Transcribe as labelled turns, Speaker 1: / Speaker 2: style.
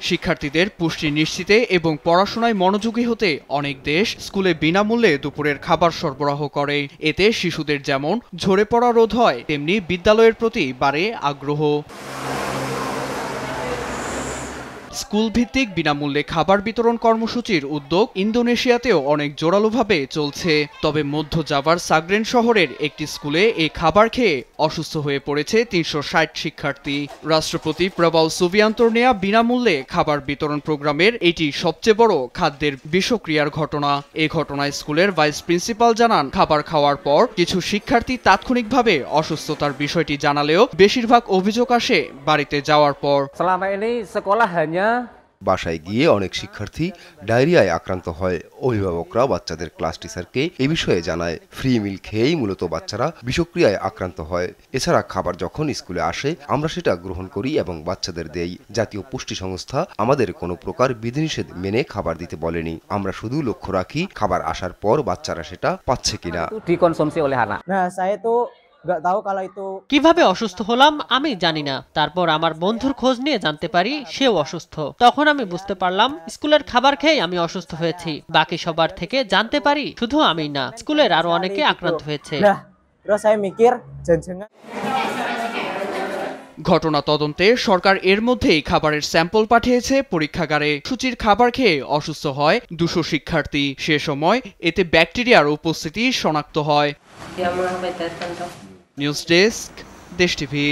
Speaker 1: শিক্ষার্থীদের পুষ্টি নিশ্চিতে এবং পড়াশোনায় মনোযোগী হতে অনেক দেশ স্কুলে বিনামূল্যে দুপুরের খাবার সরবরাহ করে। এতে শিশুদের যেমন ঝরে পড়া রোধ হয়, তেমনি বিদ্যালয়ের প্রতি বাড়ে আগ্রহ। স্কুল ভিত্তিক বিনামূল্যে খাবার বিতরণ কর্মসূচির উদ্যোগ ইন্দোনেশিয়াতেও অনেক জোরালোভাবে চলছে। তবে মধ্য জাভার সাগরেন শহরের একটি স্কুলে এই খাবার খেয়ে অসুস্থ হয়ে পড়েছে ৩৬০ শিক্ষার্থী। রাষ্ট্রপতি প্রবাল সুবিয়ান্তোর নেয়া বিনামূল্যে খাবার বিতরণ প্রোগ্রামের এটি সবচেয়ে বড় খাদ্যের বিষক্রিয়ার ঘটনা। এ ঘটনায় স্কুলের ভাইস প্রিন্সিপাল জানান, খাবার খাওয়ার পর কিছু শিক্ষার্থী তাৎক্ষণিকভাবে অসুস্থতার বিষয়টি জানালেও বেশিরভাগ অভিযোগ আসে বাড়িতে যাওয়ার পর।
Speaker 2: বাসায় গিয়ে অনেক শিক্ষার্থী ডায়রিয়ায় আক্রান্ত হয়। অভিভাবকরা বাচ্চাদের ক্লাস টিচারকে এ বিষয়ে জানায়। ফ্রি মিল খেয়েই মূলত বাচ্চারা বিষক্রিয়ায় আক্রান্ত হয়। এছাড়া খাবার যখন স্কুলে আসে আমরা সেটা গ্রহণ করি এবং বাচ্চাদের দেই। জাতীয় পুষ্টি সংস্থা আমাদের কোনো প্রকার বিধিনিষেধ মেনে খাবার দিতে বলেনি। আমরা শুধু লক্ষ্য রাখি খাবার আসার পর বাচ্চারা সেটা পাচ্ছে কিনা।
Speaker 3: কিভাবে অসুস্থ হলাম আমি জানি না। তারপর আমার বন্ধুর খোঁজ নিয়ে জানতে পারি সেও অসুস্থ। তখন আমি বুঝতে পারলাম স্কুলের খাবার খেয়ে আমি অসুস্থ হয়েছি। বাকি সবার থেকে জানতে পারি শুধু আমি না, স্কুলের আরো অনেকে আক্রান্ত হয়েছে।
Speaker 1: ঘটনা তদন্তে সরকার এর মধ্যেই খাবারের স্যাম্পল পাঠিয়েছে পরীক্ষাগারে। সূচির খাবার খেয়ে অসুস্থ হয় ২০০ শিক্ষার্থী। সে সময় এতে ব্যাকটেরিয়ার উপস্থিতি শনাক্ত হয়। নিউজ ডেস্ক, দেশ টিভি।